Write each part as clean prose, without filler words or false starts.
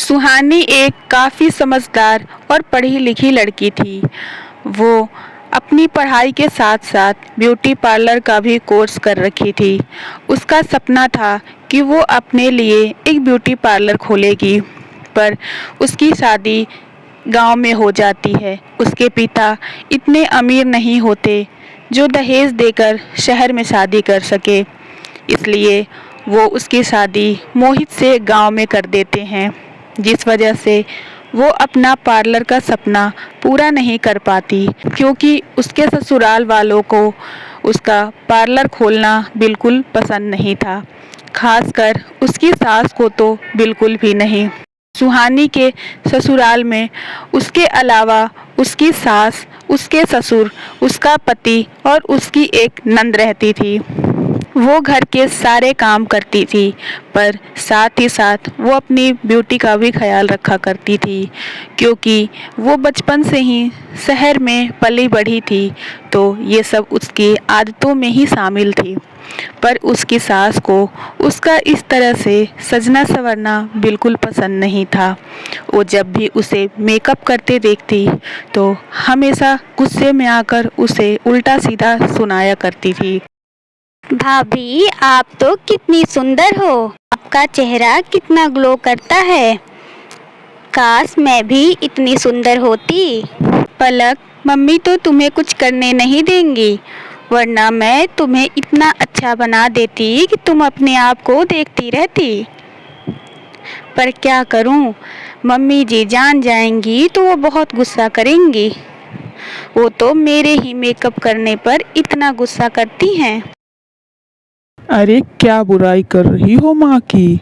सुहानी एक काफ़ी समझदार और पढ़ी लिखी लड़की थी। वो अपनी पढ़ाई के साथ-साथ ब्यूटी पार्लर का भी कोर्स कर रखी थी। उसका सपना था कि वो अपने लिए एक ब्यूटी पार्लर खोलेगी, पर उसकी शादी गाँव में हो जाती है। उसके पिता इतने अमीर नहीं होते जो दहेज देकर शहर में शादी कर सके, इसलिए वो उसकी शादी मोहित से गाँव में कर देते हैं, जिस वजह से वो अपना पार्लर का सपना पूरा नहीं कर पाती, क्योंकि उसके ससुराल वालों को उसका पार्लर खोलना बिल्कुल पसंद नहीं था, खासकर उसकी सास को तो बिल्कुल भी नहीं। सुहानी के ससुराल में उसके अलावा उसकी सास, उसके ससुर, उसका पति और उसकी एक नंद रहती थी। वो घर के सारे काम करती थी, पर साथ ही साथ वो अपनी ब्यूटी का भी ख्याल रखा करती थी, क्योंकि वो बचपन से ही शहर में पली बढ़ी थी, तो ये सब उसकी आदतों में ही शामिल थी। पर उसकी सास को उसका इस तरह से सजना संवरना बिल्कुल पसंद नहीं था। वो जब भी उसे मेकअप करते देखती तो हमेशा गुस्से में आकर उसे उल्टा सीधा सुनाया करती थी। भाभी, आप तो कितनी सुंदर हो। आपका चेहरा कितना ग्लो करता है। काश मैं भी इतनी सुंदर होती। पलक, मम्मी तो तुम्हें कुछ करने नहीं देंगी, वरना मैं तुम्हें इतना अच्छा बना देती कि तुम अपने आप को देखती रहती। पर क्या करूं, मम्मी जी जान जाएंगी तो वो बहुत गुस्सा करेंगी। वो तो मेरे ही मेकअप करने पर इतना गुस्सा करती हैं। अरे क्या बुराई कर रही हो माँ की।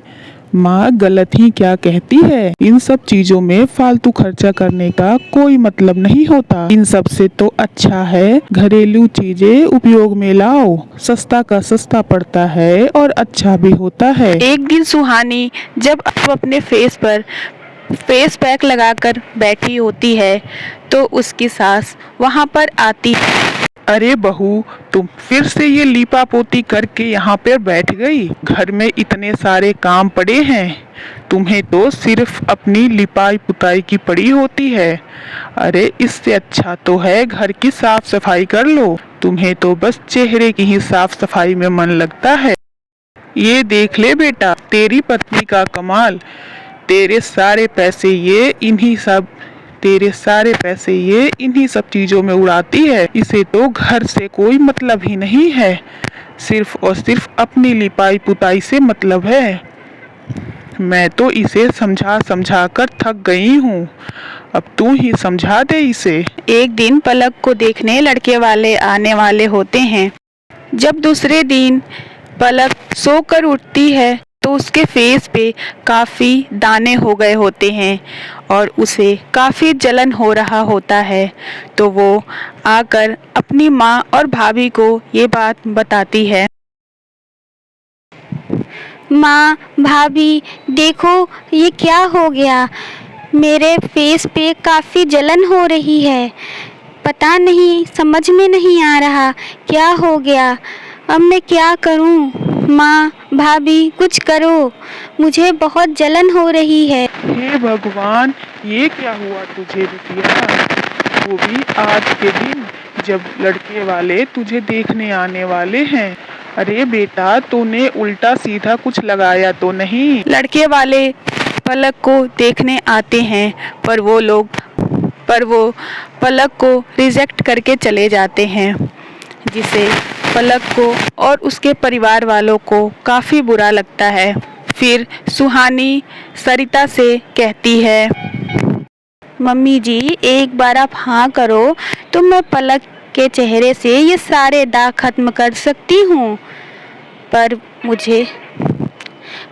माँ गलत ही क्या कहती है। इन सब चीजों में फालतू खर्चा करने का कोई मतलब नहीं होता। इन सब से तो अच्छा है घरेलू चीजें उपयोग में लाओ। सस्ता का सस्ता पड़ता है और अच्छा भी होता है। एक दिन सुहानी जब अपने फेस पर फेस पैक लगाकर बैठी होती है तो उसकी सास वहां पर आती। अरे बहू, तुम फिर से ये लीपा पोती करके यहाँ पर बैठ गई। घर में इतने सारे काम पड़े हैं, तुम्हें तो सिर्फ अपनी लिपाई पुताई की पड़ी होती है। अरे इससे अच्छा तो है घर की साफ सफाई कर लो। तुम्हें तो बस चेहरे की ही साफ सफाई में मन लगता है। ये देख ले बेटा, तेरी पत्नी का कमाल। तेरे सारे पैसे ये इन्हीं सब चीजों में उड़ाती है। इसे तो घर से कोई मतलब ही नहीं है, सिर्फ और सिर्फ अपनी लिपाई पुताई से मतलब है। मैं तो इसे समझा समझा कर थक गई हूँ, अब तू ही समझा दे इसे। एक दिन पलक को देखने लड़के वाले आने वाले होते हैं। जब दूसरे दिन पलक सोकर उठती है तो उसके फेस पे काफ़ी दाने हो गए होते हैं और उसे काफ़ी जलन हो रहा होता है। तो वो आकर अपनी माँ और भाभी को ये बात बताती है। माँ, भाभी, देखो ये क्या हो गया। मेरे फेस पे काफ़ी जलन हो रही है। पता नहीं, समझ में नहीं आ रहा क्या हो गया। अब मैं क्या करूं। माँ, भाभी, कुछ करो, मुझे बहुत जलन हो रही है। हे भगवान, ये क्या हुआ तुझे बिटिया। वो भी आज के दिन जब लड़के वाले तुझे देखने आने वाले हैं। अरे बेटा, तूने उल्टा सीधा कुछ लगाया तो नहीं। लड़के वाले पलक को देखने आते हैं, पर वो पलक को रिजेक्ट करके चले जाते हैं, जिसे पलक को और उसके परिवार वालों को काफ़ी बुरा लगता है। फिर सुहानी सरिता से कहती है, मम्मी जी एक बार आप हाँ करो तो मैं पलक के चेहरे से ये सारे दाग खत्म कर सकती हूँ।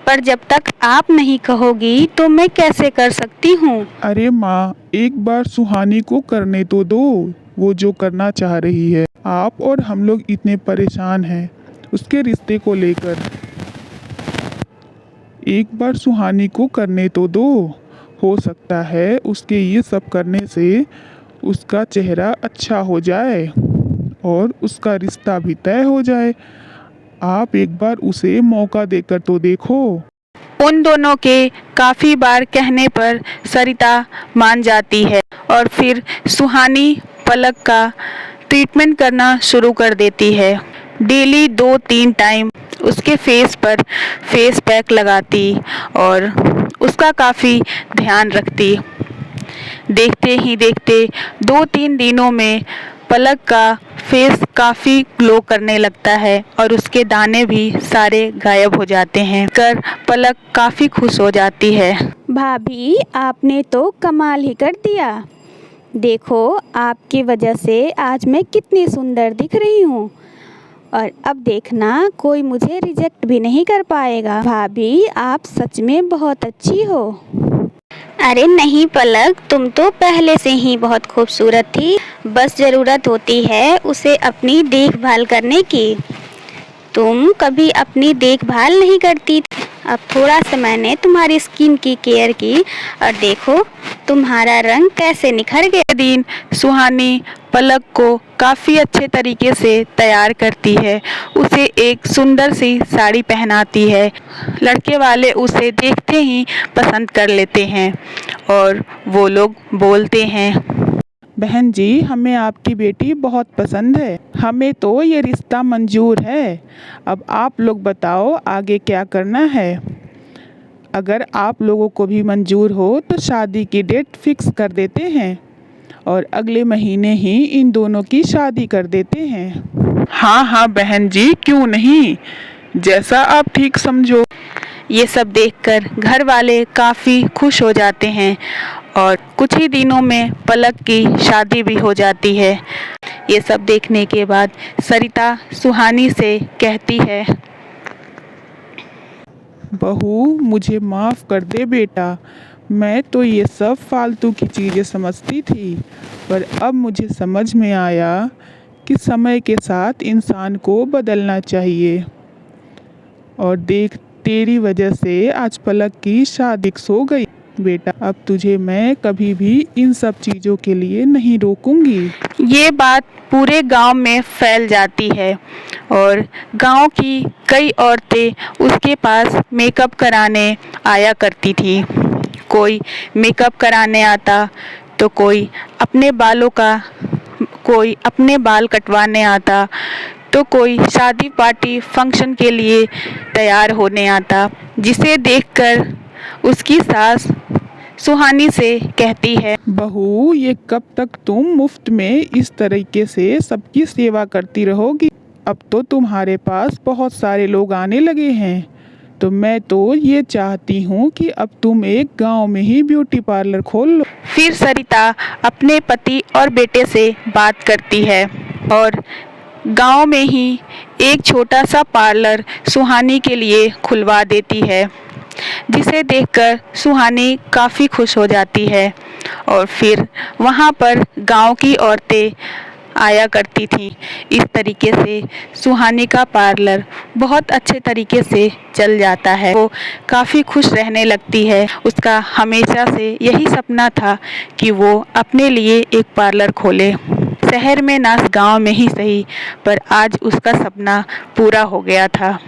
पर जब तक आप नहीं कहोगी तो मैं कैसे कर सकती हूँ। अरे माँ, एक बार सुहानी को करने तो दो, वो जो करना चाह रही है। आप और हम लोग इतने परेशान हैं उसके रिश्ते को लेकर। एक बार सुहानी को करने तो दो, हो सकता है उसके ये सब करने से उसका चेहरा अच्छा हो जाए और उसका रिश्ता भी तय हो जाए। आप एक बार उसे मौका देकर तो देखो। उन दोनों के काफ़ी बार कहने पर सरिता मान जाती है और फिर सुहानी पलक का ट्रीटमेंट करना शुरू कर देती है। डेली 2-3 टाइम उसके फेस पर फेस पैक लगाती और उसका काफ़ी ध्यान रखती। देखते ही देखते 2-3 दिनों में पलक का फेस काफ़ी ग्लो करने लगता है और उसके दाने भी सारे गायब हो जाते हैं। पलक काफ़ी खुश हो जाती है। भाभी, आपने तो कमाल ही कर दिया। देखो, आपकी वजह से आज मैं कितनी सुंदर दिख रही हूँ और अब देखना कोई मुझे रिजेक्ट भी नहीं कर पाएगा। भाभी, आप सच में बहुत अच्छी हो। अरे नहीं पलक, तुम तो पहले से ही बहुत खूबसूरत थी, बस ज़रूरत होती है उसे अपनी देखभाल करने की। तुम कभी अपनी देखभाल नहीं करती। अब थोड़ा सा मैंने तुम्हारी स्किन की केयर की और देखो तुम्हारा रंग कैसे निखर गया। दिन सुहानी पलक को काफ़ी अच्छे तरीके से तैयार करती है। उसे एक सुंदर सी साड़ी पहनाती है। लड़के वाले उसे देखते ही पसंद कर लेते हैं और वो लोग बोलते हैं, बहन जी, हमें आपकी बेटी बहुत पसंद है। हमें तो ये रिश्ता मंजूर है। अब आप लोग बताओ आगे क्या करना है। अगर आप लोगों को भी मंजूर हो तो शादी की डेट फिक्स कर देते हैं और अगले महीने ही इन दोनों की शादी कर देते हैं। हाँ हाँ बहन जी, क्यों नहीं, जैसा आप ठीक समझो। ये सब देखकर घर वाले काफ़ी खुश हो जाते हैं और कुछ ही दिनों में पलक की शादी भी हो जाती है। ये सब देखने के बाद सरिता सुहानी से कहती है, बहू, मुझे माफ़ कर दे बेटा। मैं तो ये सब फालतू की चीज़ें समझती थी, पर अब मुझे समझ में आया कि समय के साथ इंसान को बदलना चाहिए। और देख, तेरी वजह से आज पलक की शादी हो गई। बेटा, अब तुझे मैं कभी भी इन सब चीज़ों के लिए नहीं रोकूंगी। ये बात पूरे गांव में फैल जाती है और गांव की कई औरतें उसके पास मेकअप कराने आया करती थी। कोई मेकअप कराने आता तो कोई अपने बाल कटवाने आता तो कोई शादी पार्टी फंक्शन के लिए तैयार होने आता, जिसे देखकर उसकी सास सुहानी से कहती है, बहू, ये कब तक तुम मुफ्त में इस तरीके से सबकी सेवा करती रहोगी? अब तो तुम्हारे पास बहुत सारे लोग आने लगे हैं, तो मैं तो ये चाहती हूँ कि अब तुम एक गांव में ही ब्यूटी पार्लर खोल लो। फिर सरिता अपने पति और बेटे से बात करती है और गांव में ही एक छोटा सा पार्लर सुहानी के लिए खुलवा देती है, जिसे देखकर सुहानी काफ़ी खुश हो जाती है और फिर वहां पर गांव की औरतें आया करती थी। इस तरीके से सुहानी का पार्लर बहुत अच्छे तरीके से चल जाता है। वो काफ़ी खुश रहने लगती है। उसका हमेशा से यही सपना था कि वो अपने लिए एक पार्लर खोले। शहर में ना गांव में ही सही, पर आज उसका सपना पूरा हो गया था।